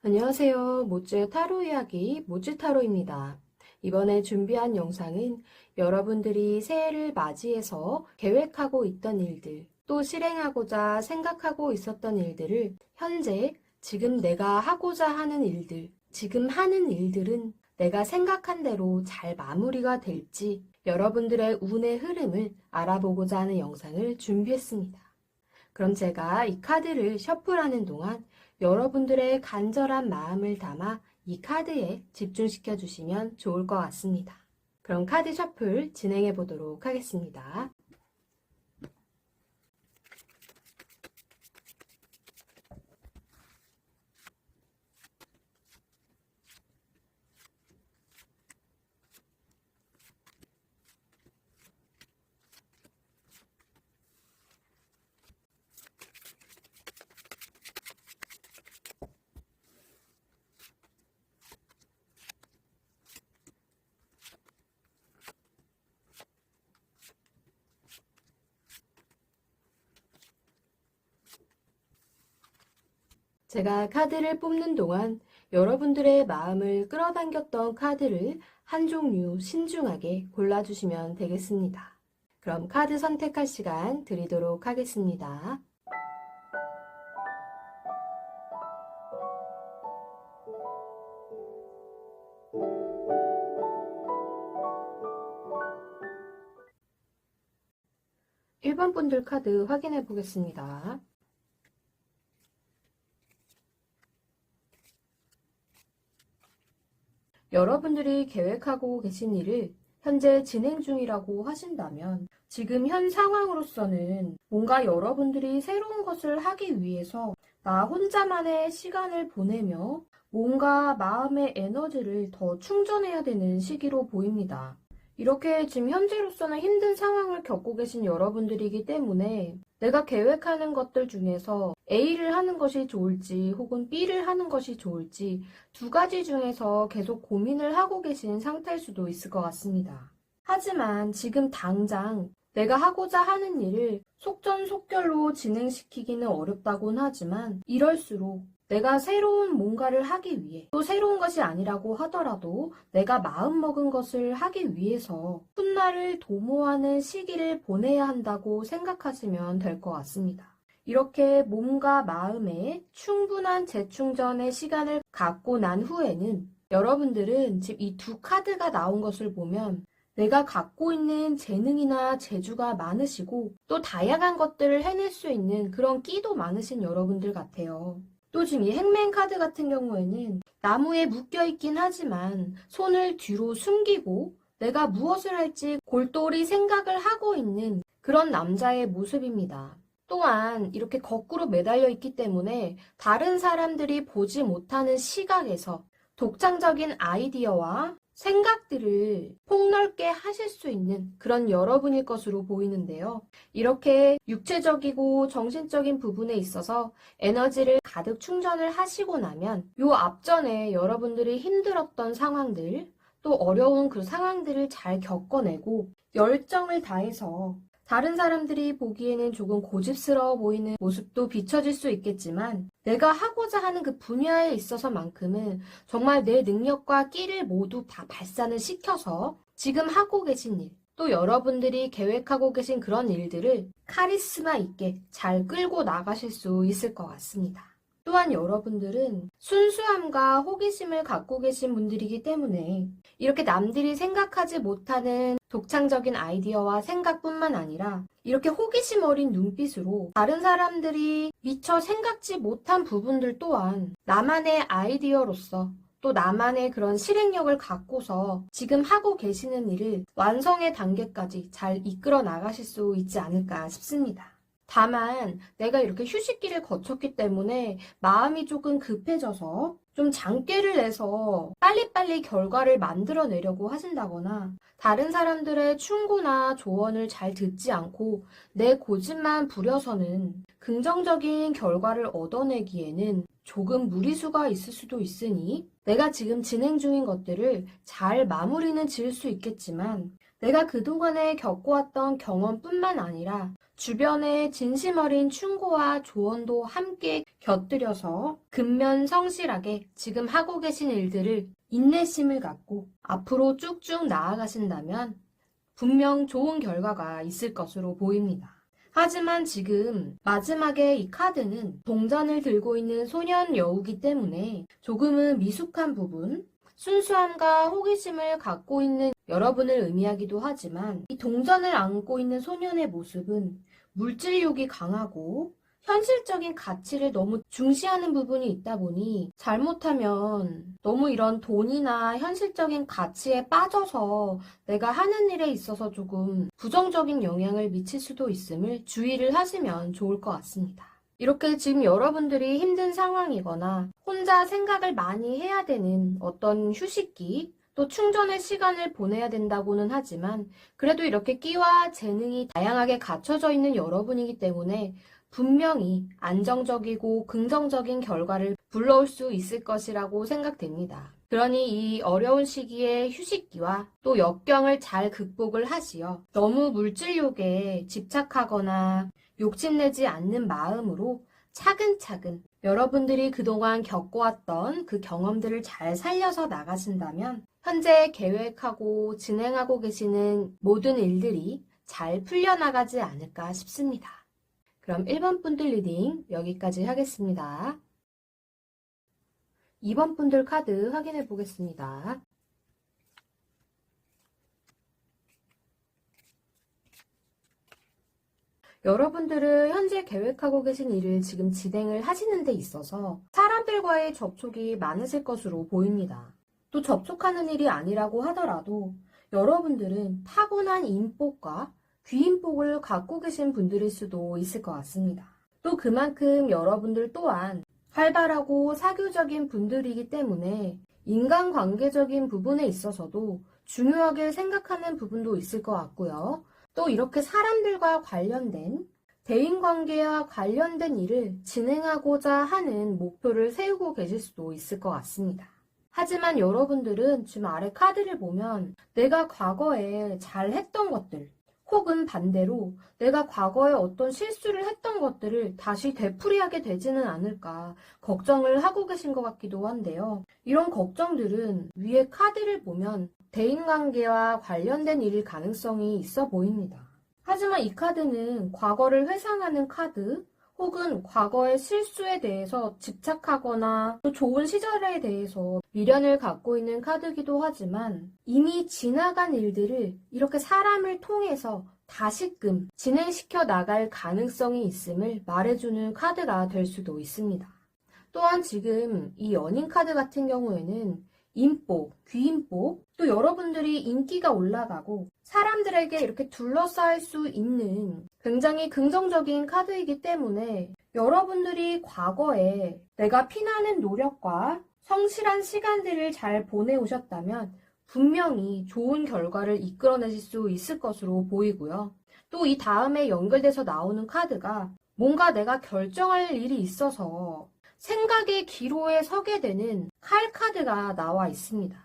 안녕하세요. 모찌의 타로 이야기 모찌타로입니다. 이번에 준비한 영상은 여러분들이 새해를 맞이해서 계획하고 있던 일들, 또 실행하고자 생각하고 있었던 일들을 현재 지금 내가 하고자 하는 일들, 지금 하는 일들은 내가 생각한 대로 잘 마무리가 될지 여러분들의 운의 흐름을 알아보고자 하는 영상을 준비했습니다. 그럼 제가 이 카드를 셔플하는 동안 여러분들의 간절한 마음을 담아 이 카드에 집중시켜 주시면 좋을 것 같습니다. 그럼 카드 셔플 진행해 보도록 하겠습니다. 제가 카드를 뽑는 동안 여러분들의 마음을 끌어당겼던 카드를 한 종류 신중하게 골라주시면 되겠습니다. 그럼 카드 선택할 시간 드리도록 하겠습니다. 일 번 분들 카드 확인해 보겠습니다. 여러분들이 계획하고 계신 일을 현재 진행 중이라고 하신다면 지금 현 상황으로서는 뭔가 여러분들이 새로운 것을 하기 위해서 나 혼자만의 시간을 보내며 뭔가 마음의 에너지를 더 충전해야 되는 시기로 보입니다. 이렇게 지금 현재로서는 힘든 상황을 겪고 계신 여러분들이기 때문에 내가 계획하는 것들 중에서 A를 하는 것이 좋을지 혹은 B를 하는 것이 좋을지 두 가지 중에서 계속 고민을 하고 계신 상태일 수도 있을 것 같습니다. 하지만 지금 당장 내가 하고자 하는 일을 속전속결로 진행시키기는 어렵다곤 하지만 이럴수록 내가 새로운 뭔가를 하기 위해 또 새로운 것이 아니라고 하더라도 내가 마음먹은 것을 하기 위해서 훗날을 도모하는 시기를 보내야 한다고 생각하시면 될 것 같습니다. 이렇게 몸과 마음에 충분한 재충전의 시간을 갖고 난 후에는 여러분들은 지금 이 두 카드가 나온 것을 보면 내가 갖고 있는 재능이나 재주가 많으시고 또 다양한 것들을 해낼 수 있는 그런 끼도 많으신 여러분들 같아요. 또 지금 이 행맨 카드 같은 경우에는 나무에 묶여있긴 하지만 손을 뒤로 숨기고 내가 무엇을 할지 골똘히 생각을 하고 있는 그런 남자의 모습입니다. 또한 이렇게 거꾸로 매달려 있기 때문에 다른 사람들이 보지 못하는 시각에서 독창적인 아이디어와 생각들을 폭넓게 하실 수 있는 그런 여러분일 것으로 보이는데요. 이렇게 육체적이고 정신적인 부분에 있어서 에너지를 가득 충전을 하시고 나면 요 앞전에 여러분들이 힘들었던 상황들 또 어려운 그 상황들을 잘 겪어내고 열정을 다해서 다른 사람들이 보기에는 조금 고집스러워 보이는 모습도 비춰질 수 있겠지만 내가 하고자 하는 그 분야에 있어서만큼은 정말 내 능력과 끼를 모두 다 발산을 시켜서 지금 하고 계신 일, 또 여러분들이 계획하고 계신 그런 일들을 카리스마 있게 잘 끌고 나가실 수 있을 것 같습니다. 또한 여러분들은 순수함과 호기심을 갖고 계신 분들이기 때문에 이렇게 남들이 생각하지 못하는 독창적인 아이디어와 생각뿐만 아니라 이렇게 호기심 어린 눈빛으로 다른 사람들이 미처 생각지 못한 부분들 또한 나만의 아이디어로서 또 나만의 그런 실행력을 갖고서 지금 하고 계시는 일을 완성의 단계까지 잘 이끌어 나가실 수 있지 않을까 싶습니다. 다만 내가 이렇게 휴식기를 거쳤기 때문에 마음이 조금 급해져서 좀 장깨를 내서 빨리빨리 결과를 만들어내려고 하신다거나 다른 사람들의 충고나 조언을 잘 듣지 않고 내 고집만 부려서는 긍정적인 결과를 얻어내기에는 조금 무리수가 있을 수도 있으니 내가 지금 진행 중인 것들을 잘 마무리는 지을 수 있겠지만 내가 그동안에 겪어왔던 경험뿐만 아니라 주변에 진심 어린 충고와 조언도 함께 곁들여서 근면성실하게 지금 하고 계신 일들을 인내심을 갖고 앞으로 쭉쭉 나아가신다면 분명 좋은 결과가 있을 것으로 보입니다. 하지만 지금 마지막에 이 카드는 동전을 들고 있는 소년 여우기 때문에 조금은 미숙한 부분, 순수함과 호기심을 갖고 있는 여러분을 의미하기도 하지만 이 동전을 안고 있는 소년의 모습은 물질욕이 강하고 현실적인 가치를 너무 중시하는 부분이 있다 보니 잘못하면 너무 이런 돈이나 현실적인 가치에 빠져서 내가 하는 일에 있어서 조금 부정적인 영향을 미칠 수도 있음을 주의를 하시면 좋을 것 같습니다. 이렇게 지금 여러분들이 힘든 상황이거나 혼자 생각을 많이 해야 되는 어떤 휴식기, 또 충전의 시간을 보내야 된다고는 하지만 그래도 이렇게 끼와 재능이 다양하게 갖춰져 있는 여러분이기 때문에 분명히 안정적이고 긍정적인 결과를 불러올 수 있을 것이라고 생각됩니다. 그러니 이 어려운 시기에 휴식기와 또 역경을 잘 극복을 하시어 너무 물질욕에 집착하거나 욕심내지 않는 마음으로 차근차근 여러분들이 그동안 겪어왔던 그 경험들을 잘 살려서 나가신다면 현재 계획하고 진행하고 계시는 모든 일들이 잘 풀려나가지 않을까 싶습니다. 그럼 1번 분들 리딩 여기까지 하겠습니다. 2번 분들 카드 확인해 보겠습니다. 여러분들은 현재 계획하고 계신 일을 지금 진행을 하시는 데 있어서 사람들과의 접촉이 많으실 것으로 보입니다. 또 접촉하는 일이 아니라고 하더라도 여러분들은 타고난 인복과 귀인복을 갖고 계신 분들일 수도 있을 것 같습니다. 또 그만큼 여러분들 또한 활발하고 사교적인 분들이기 때문에 인간관계적인 부분에 있어서도 중요하게 생각하는 부분도 있을 것 같고요. 또 이렇게 사람들과 관련된 대인관계와 관련된 일을 진행하고자 하는 목표를 세우고 계실 수도 있을 것 같습니다. 하지만 여러분들은 지금 아래 카드를 보면 내가 과거에 잘했던 것들 혹은 반대로 내가 과거에 어떤 실수를 했던 것들을 다시 되풀이하게 되지는 않을까 걱정을 하고 계신 것 같기도 한데요. 이런 걱정들은 위에 카드를 보면 대인관계와 관련된 일일 가능성이 있어 보입니다. 하지만 이 카드는 과거를 회상하는 카드 혹은 과거의 실수에 대해서 집착하거나 또 좋은 시절에 대해서 미련을 갖고 있는 카드이기도 하지만 이미 지나간 일들을 이렇게 사람을 통해서 다시금 진행시켜 나갈 가능성이 있음을 말해주는 카드가 될 수도 있습니다. 또한 지금 이 연인 카드 같은 경우에는 인복, 귀인복, 또 여러분들이 인기가 올라가고 사람들에게 이렇게 둘러싸일 수 있는 굉장히 긍정적인 카드이기 때문에 여러분들이 과거에 내가 피나는 노력과 성실한 시간들을 잘 보내오셨다면 분명히 좋은 결과를 이끌어내실 수 있을 것으로 보이고요. 또 이 다음에 연결돼서 나오는 카드가 뭔가 내가 결정할 일이 있어서 생각의 기로에 서게 되는 칼 카드가 나와 있습니다.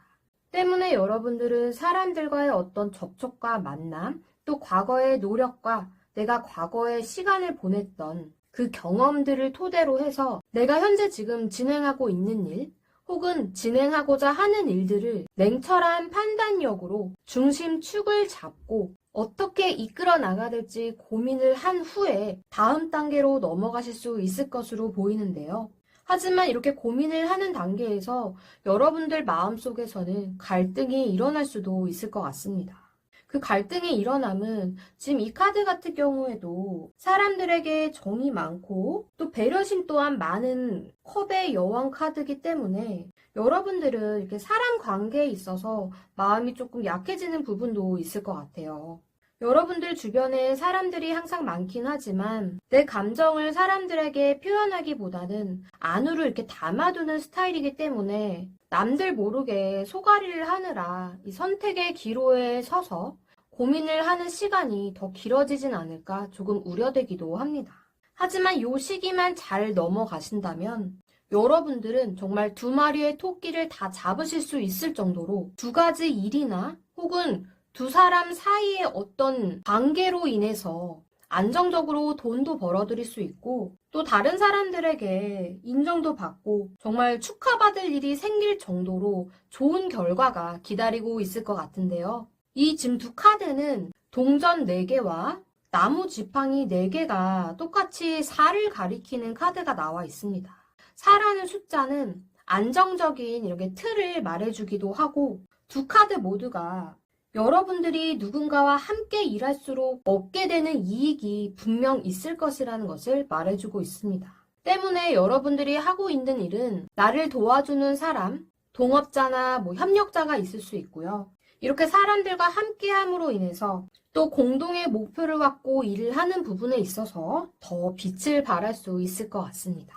때문에 여러분들은 사람들과의 어떤 접촉과 만남, 또 과거의 노력과 내가 과거에 시간을 보냈던 그 경험들을 토대로 해서 내가 현재 지금 진행하고 있는 일, 혹은 진행하고자 하는 일들을 냉철한 판단력으로 중심축을 잡고 어떻게 이끌어 나가야 될지 고민을 한 후에 다음 단계로 넘어가실 수 있을 것으로 보이는데요. 하지만 이렇게 고민을 하는 단계에서 여러분들 마음속에서는 갈등이 일어날 수도 있을 것 같습니다. 그 갈등의 일어남은 지금 이 카드 같은 경우에도 사람들에게 정이 많고 또 배려심 또한 많은 컵의 여왕 카드이기 때문에 여러분들은 이렇게 사람 관계에 있어서 마음이 조금 약해지는 부분도 있을 것 같아요. 여러분들 주변에 사람들이 항상 많긴 하지만 내 감정을 사람들에게 표현하기보다는 안으로 이렇게 담아두는 스타일이기 때문에 남들 모르게 소가리를 하느라 이 선택의 기로에 서서 고민을 하는 시간이 더 길어지진 않을까 조금 우려되기도 합니다. 하지만 이 시기만 잘 넘어가신다면 여러분들은 정말 두 마리의 토끼를 다 잡으실 수 있을 정도로 두 가지 일이나 혹은 두 사람 사이의 어떤 관계로 인해서 안정적으로 돈도 벌어들일 수 있고 또 다른 사람들에게 인정도 받고 정말 축하받을 일이 생길 정도로 좋은 결과가 기다리고 있을 것 같은데요. 이 지금 두 카드는 동전 4개와 나무 지팡이 4개가 똑같이 4를 가리키는 카드가 나와 있습니다. 4라는 숫자는 안정적인 이렇게 틀을 말해주기도 하고 두 카드 모두가 여러분들이 누군가와 함께 일할수록 얻게 되는 이익이 분명 있을 것이라는 것을 말해주고 있습니다. 때문에 여러분들이 하고 있는 일은 나를 도와주는 사람, 동업자나 협력자가 있을 수 있고요. 이렇게 사람들과 함께 함으로 인해서 또 공동의 목표를 갖고 일을 하는 부분에 있어서 더 빛을 발할 수 있을 것 같습니다.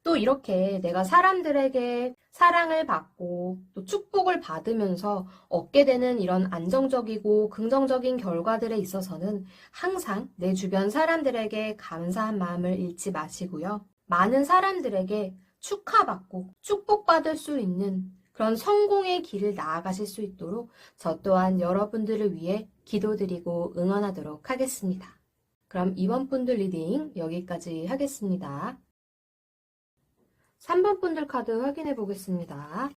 또 이렇게 내가 사람들에게 사랑을 받고 또 축복을 받으면서 얻게 되는 이런 안정적이고 긍정적인 결과들에 있어서는 항상 내 주변 사람들에게 감사한 마음을 잃지 마시고요. 많은 사람들에게 축하받고 축복받을 수 있는 그런 성공의 길을 나아가실 수 있도록 저 또한 여러분들을 위해 기도드리고 응원하도록 하겠습니다. 그럼 이번 분들 리딩 여기까지 하겠습니다. 3번 분들 카드 확인해 보겠습니다.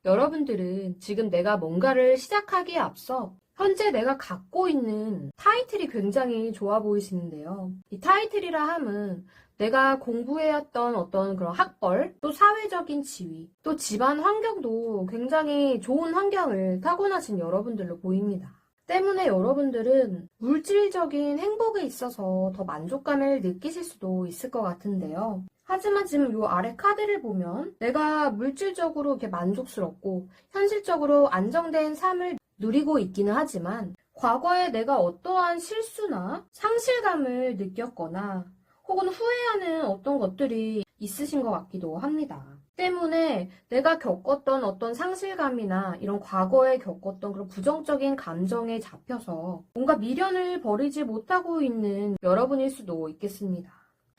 여러분들은 지금 내가 뭔가를 시작하기에 앞서 현재 내가 갖고 있는 타이틀이 굉장히 좋아 보이시는데요. 이 타이틀이라 함은 내가 공부해왔던 어떤 그런 학벌, 또 사회적인 지위, 또 집안 환경도 굉장히 좋은 환경을 타고나신 여러분들로 보입니다. 때문에 여러분들은 물질적인 행복에 있어서 더 만족감을 느끼실 수도 있을 것 같은데요. 하지만 지금 이 아래 카드를 보면 내가 물질적으로 이렇게 만족스럽고 현실적으로 안정된 삶을 누리고 있기는 하지만 과거에 내가 어떠한 실수나 상실감을 느꼈거나 혹은 후회하는 어떤 것들이 있으신 것 같기도 합니다. 때문에 내가 겪었던 어떤 상실감이나 이런 과거에 겪었던 그런 부정적인 감정에 잡혀서 뭔가 미련을 버리지 못하고 있는 여러분일 수도 있겠습니다.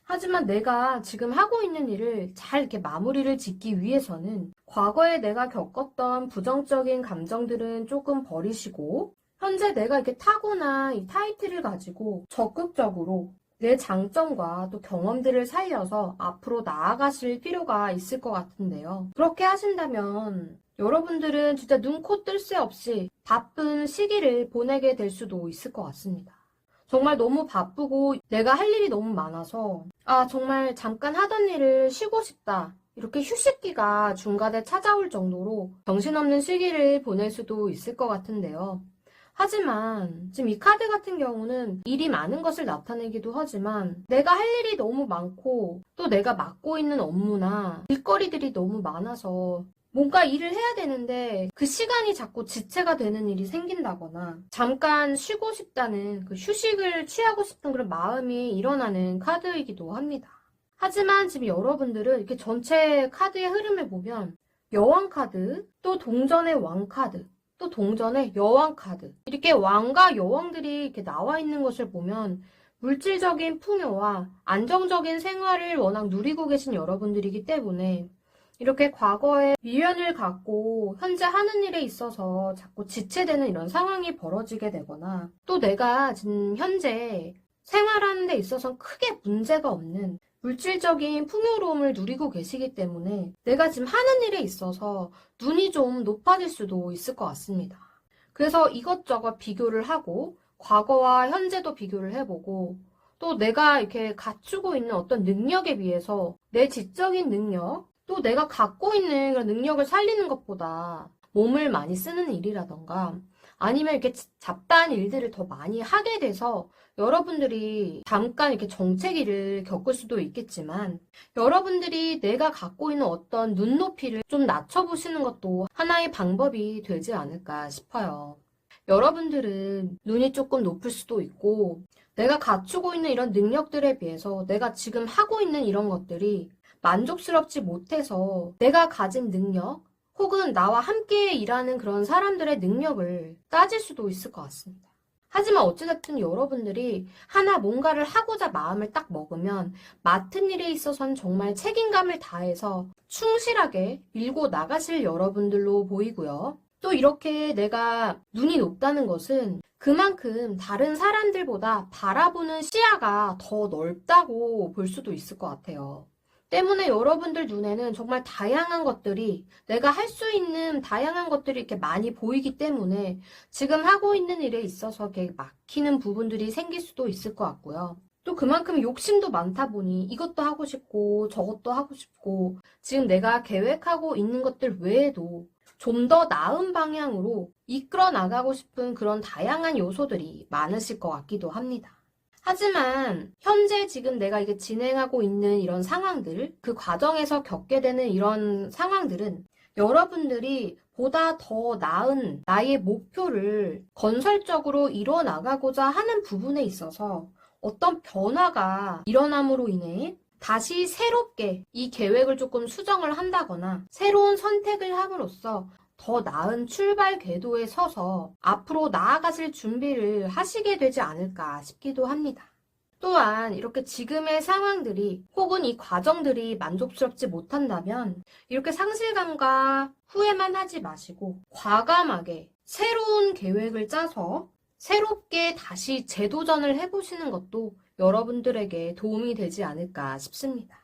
하지만 내가 지금 하고 있는 일을 잘 이렇게 마무리를 짓기 위해서는 과거에 내가 겪었던 부정적인 감정들은 조금 버리시고 현재 내가 이렇게 타고난 이 타이틀을 가지고 적극적으로 내 장점과 또 경험들을 살려서 앞으로 나아가실 필요가 있을 것 같은데요. 그렇게 하신다면 여러분들은 진짜 눈코 뜰 새 없이 바쁜 시기를 보내게 될 수도 있을 것 같습니다. 정말 너무 바쁘고 내가 할 일이 너무 많아서 정말 잠깐 하던 일을 쉬고 싶다. 이렇게 휴식기가 중간에 찾아올 정도로 정신없는 시기를 보낼 수도 있을 것 같은데요. 하지만 지금 이 카드 같은 경우는 일이 많은 것을 나타내기도 하지만 내가 할 일이 너무 많고 또 내가 맡고 있는 업무나 일거리들이 너무 많아서 뭔가 일을 해야 되는데 그 시간이 자꾸 지체가 되는 일이 생긴다거나 잠깐 쉬고 싶다는 그 휴식을 취하고 싶은 그런 마음이 일어나는 카드이기도 합니다. 하지만 지금 여러분들은 이렇게 전체 카드의 흐름을 보면 여왕 카드, 또 동전의 왕 카드, 또 동전의 여왕 카드 이렇게 왕과 여왕들이 이렇게 나와 있는 것을 보면 물질적인 풍요와 안정적인 생활을 워낙 누리고 계신 여러분들이기 때문에 이렇게 과거에 미련을 갖고 현재 하는 일에 있어서 자꾸 지체되는 이런 상황이 벌어지게 되거나 또 내가 지금 현재 생활하는 데 있어서 크게 문제가 없는 물질적인 풍요로움을 누리고 계시기 때문에 내가 지금 하는 일에 있어서 눈이 좀 높아질 수도 있을 것 같습니다. 그래서 이것저것 비교를 하고 과거와 현재도 비교를 해보고 또 내가 이렇게 갖추고 있는 어떤 능력에 비해서 내 지적인 능력 또 내가 갖고 있는 그런 능력을 살리는 것보다 몸을 많이 쓰는 일이라던가 아니면 이렇게 잡다한 일들을 더 많이 하게 돼서 여러분들이 잠깐 이렇게 정체기를 겪을 수도 있겠지만 여러분들이 내가 갖고 있는 어떤 눈높이를 좀 낮춰보시는 것도 하나의 방법이 되지 않을까 싶어요. 여러분들은 눈이 조금 높을 수도 있고 내가 갖추고 있는 이런 능력들에 비해서 내가 지금 하고 있는 이런 것들이 만족스럽지 못해서 내가 가진 능력 혹은 나와 함께 일하는 그런 사람들의 능력을 따질 수도 있을 것 같습니다. 하지만 어찌됐든 여러분들이 하나 뭔가를 하고자 마음을 딱 먹으면 맡은 일에 있어서는 정말 책임감을 다해서 충실하게 밀고 나가실 여러분들로 보이고요. 또 이렇게 내가 눈이 높다는 것은 그만큼 다른 사람들보다 바라보는 시야가 더 넓다고 볼 수도 있을 것 같아요. 때문에 여러분들 눈에는 정말 다양한 것들이, 내가 할 수 있는 다양한 것들이 이렇게 많이 보이기 때문에 지금 하고 있는 일에 있어서 이렇게 막히는 부분들이 생길 수도 있을 것 같고요. 또 그만큼 욕심도 많다 보니 이것도 하고 싶고 저것도 하고 싶고 지금 내가 계획하고 있는 것들 외에도 좀 더 나은 방향으로 이끌어 나가고 싶은 그런 다양한 요소들이 많으실 것 같기도 합니다. 하지만 현재 지금 내가 이게 진행하고 있는 이런 상황들, 그 과정에서 겪게 되는 이런 상황들은 여러분들이 보다 더 나은 나의 목표를 건설적으로 이뤄 나가고자 하는 부분에 있어서 어떤 변화가 일어남으로 인해 다시 새롭게 이 계획을 조금 수정을 한다거나 새로운 선택을 함으로써 더 나은 출발 궤도에 서서 앞으로 나아가실 준비를 하시게 되지 않을까 싶기도 합니다. 또한 이렇게 지금의 상황들이 혹은 이 과정들이 만족스럽지 못한다면 이렇게 상실감과 후회만 하지 마시고 과감하게 새로운 계획을 짜서 새롭게 다시 재도전을 해보시는 것도 여러분들에게 도움이 되지 않을까 싶습니다.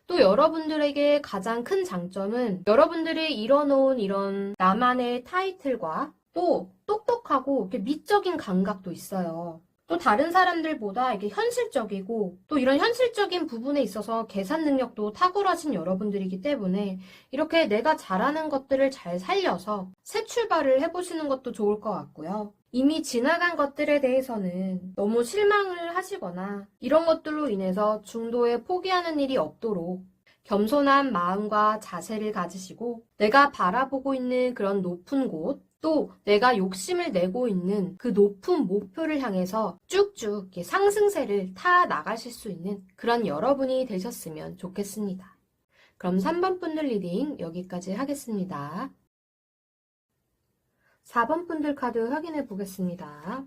또 여러분들에게 가장 큰 장점은 여러분들이 이뤄놓은 이런 나만의 타이틀과 또 똑똑하고 이렇게 미적인 감각도 있어요. 또 다른 사람들보다 이게 현실적이고 또 이런 현실적인 부분에 있어서 계산 능력도 탁월하신 여러분들이기 때문에 이렇게 내가 잘하는 것들을 잘 살려서 새 출발을 해보시는 것도 좋을 것 같고요. 이미 지나간 것들에 대해서는 너무 실망을 하시거나 이런 것들로 인해서 중도에 포기하는 일이 없도록 겸손한 마음과 자세를 가지시고 내가 바라보고 있는 그런 높은 곳, 또 내가 욕심을 내고 있는 그 높은 목표를 향해서 쭉쭉 상승세를 타 나가실 수 있는 그런 여러분이 되셨으면 좋겠습니다. 그럼 3번 분들 리딩 여기까지 하겠습니다. 4번 분들 카드 확인해 보겠습니다.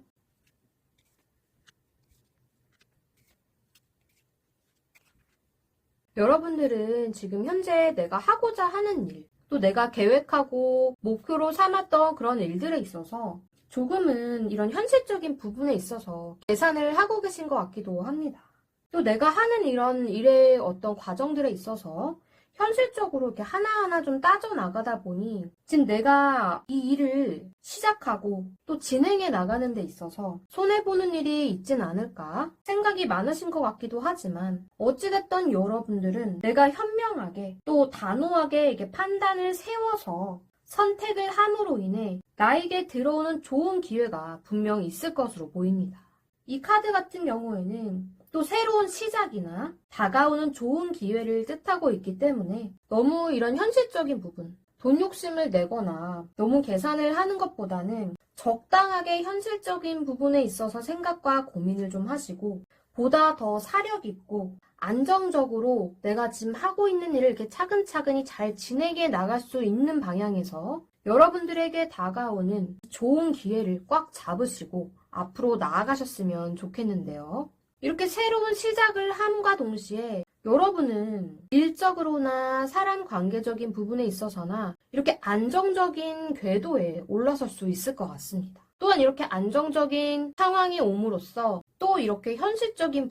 여러분들은 지금 현재 내가 하고자 하는 일, 또 내가 계획하고 목표로 삼았던 그런 일들에 있어서 조금은 이런 현실적인 부분에 있어서 계산을 하고 계신 것 같기도 합니다. 또 내가 하는 이런 일의 어떤 과정들에 있어서 현실적으로 이렇게 하나하나 좀 따져나가다 보니 지금 내가 이 일을 시작하고 또 진행해 나가는 데 있어서 손해보는 일이 있진 않을까 생각이 많으신 것 같기도 하지만 어찌됐든 여러분들은 내가 현명하게 또 단호하게 이렇게 판단을 세워서 선택을 함으로 인해 나에게 들어오는 좋은 기회가 분명히 있을 것으로 보입니다. 이 카드 같은 경우에는 또 새로운 시작이나 다가오는 좋은 기회를 뜻하고 있기 때문에 너무 이런 현실적인 부분, 돈 욕심을 내거나 너무 계산을 하는 것보다는 적당하게 현실적인 부분에 있어서 생각과 고민을 좀 하시고 보다 더 사력 있고 안정적으로 내가 지금 하고 있는 일을 이렇게 차근차근히 잘 진행해 나갈 수 있는 방향에서 여러분들에게 다가오는 좋은 기회를 꽉 잡으시고 앞으로 나아가셨으면 좋겠는데요. 이렇게 새로운 시작을 함과 동시에 여러분은 일적으로나 사람 관계적인 부분에 있어서나 이렇게 안정적인 궤도에 올라설 수 있을 것 같습니다. 또한 이렇게 안정적인 상황이 옴으로써 또 이렇게 현실적인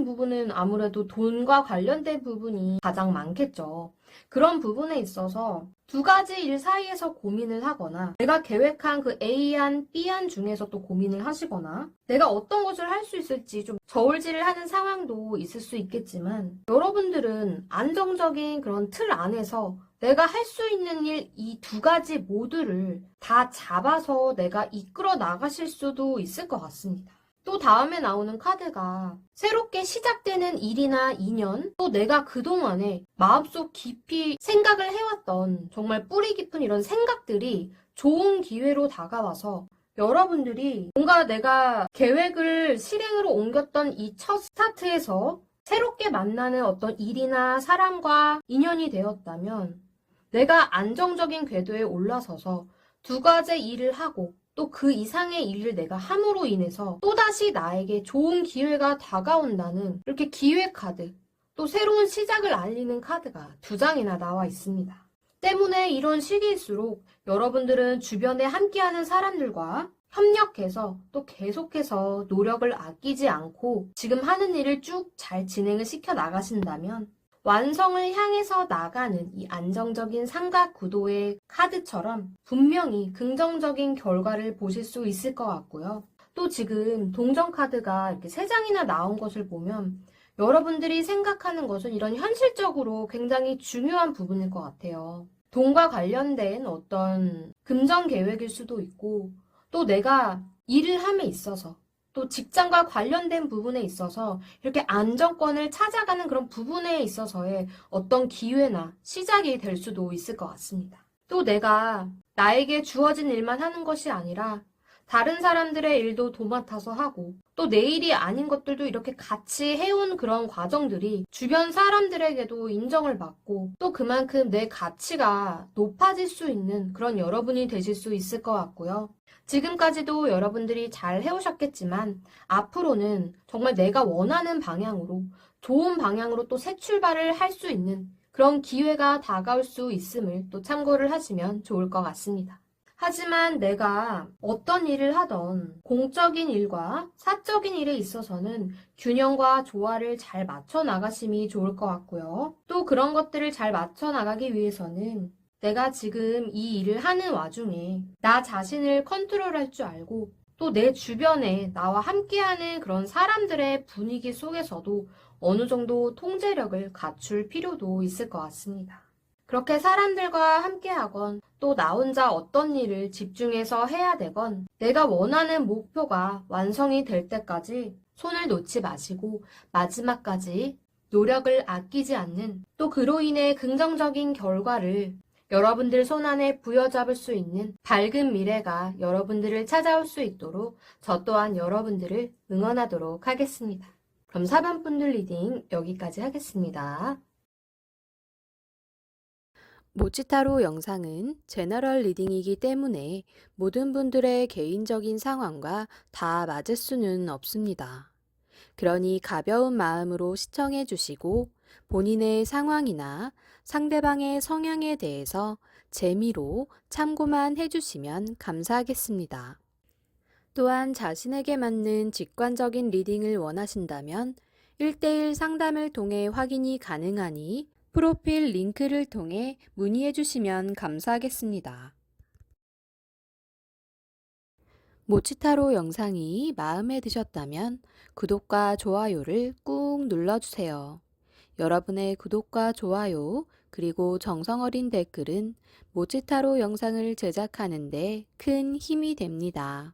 부분은 아무래도 돈과 관련된 부분이 가장 많겠죠. 그런 부분에 있어서 두 가지 일 사이에서 고민을 하거나 내가 계획한 그 A안, B안 중에서 또 고민을 하시거나 내가 어떤 것을 할 수 있을지 좀 저울질을 하는 상황도 있을 수 있겠지만 여러분들은 안정적인 그런 틀 안에서 내가 할 수 있는 일 이 두 가지 모두를 다 잡아서 내가 이끌어 나가실 수도 있을 것 같습니다. 또 다음에 나오는 카드가 새롭게 시작되는 일이나 인연, 또 내가 그동안에 마음속 깊이 생각을 해왔던 정말 뿌리 깊은 이런 생각들이 좋은 기회로 다가와서 여러분들이 뭔가 내가 계획을 실행으로 옮겼던 이 첫 스타트에서 새롭게 만나는 어떤 일이나 사람과 인연이 되었다면 내가 안정적인 궤도에 올라서서 두 가지 일을 하고 또 그 이상의 일을 내가 함으로 인해서 또다시 나에게 좋은 기회가 다가온다는 이렇게 기회 카드, 또 새로운 시작을 알리는 카드가 두 장이나 나와 있습니다. 때문에 이런 시기일수록 여러분들은 주변에 함께하는 사람들과 협력해서 또 계속해서 노력을 아끼지 않고 지금 하는 일을 쭉 잘 진행을 시켜 나가신다면 완성을 향해서 나가는 이 안정적인 삼각 구도의 카드처럼 분명히 긍정적인 결과를 보실 수 있을 것 같고요. 또 지금 동전 카드가 이렇게 3장이나 나온 것을 보면 여러분들이 생각하는 것은 이런 현실적으로 굉장히 중요한 부분일 것 같아요. 돈과 관련된 어떤 금전 계획일 수도 있고 또 내가 일을 함에 있어서 또 직장과 관련된 부분에 있어서 이렇게 안정권을 찾아가는 그런 부분에 있어서의 어떤 기회나 시작이 될 수도 있을 것 같습니다. 또 내가 나에게 주어진 일만 하는 것이 아니라 다른 사람들의 일도 도맡아서 하고 또 내 일이 아닌 것들도 이렇게 같이 해온 그런 과정들이 주변 사람들에게도 인정을 받고 또 그만큼 내 가치가 높아질 수 있는 그런 여러분이 되실 수 있을 것 같고요. 지금까지도 여러분들이 잘 해오셨겠지만 앞으로는 정말 내가 원하는 방향으로 좋은 방향으로 또 새 출발을 할 수 있는 그런 기회가 다가올 수 있음을 또 참고를 하시면 좋을 것 같습니다. 하지만 내가 어떤 일을 하던 공적인 일과 사적인 일에 있어서는 균형과 조화를 잘 맞춰 나가심이 좋을 것 같고요. 또 그런 것들을 잘 맞춰 나가기 위해서는 내가 지금 이 일을 하는 와중에 나 자신을 컨트롤할 줄 알고 또 내 주변에 나와 함께하는 그런 사람들의 분위기 속에서도 어느 정도 통제력을 갖출 필요도 있을 것 같습니다. 그렇게 사람들과 함께하건 또 나 혼자 어떤 일을 집중해서 해야 되건 내가 원하는 목표가 완성이 될 때까지 손을 놓지 마시고 마지막까지 노력을 아끼지 않는 또 그로 인해 긍정적인 결과를 여러분들 손안에 부여잡을 수 있는 밝은 미래가 여러분들을 찾아올 수 있도록 저 또한 여러분들을 응원하도록 하겠습니다. 그럼 4번 분들 리딩 여기까지 하겠습니다. 모치타로 영상은 제너럴 리딩이기 때문에 모든 분들의 개인적인 상황과 다 맞을 수는 없습니다. 그러니 가벼운 마음으로 시청해 주시고 본인의 상황이나 상대방의 성향에 대해서 재미로 참고만 해주시면 감사하겠습니다. 또한 자신에게 맞는 직관적인 리딩을 원하신다면 1대1 상담을 통해 확인이 가능하니 프로필 링크를 통해 문의해 주시면 감사하겠습니다. 모치타로 영상이 마음에 드셨다면 구독과 좋아요를 꾹 눌러주세요. 여러분의 구독과 좋아요 그리고 정성어린 댓글은 모치타로 영상을 제작하는 데 큰 힘이 됩니다.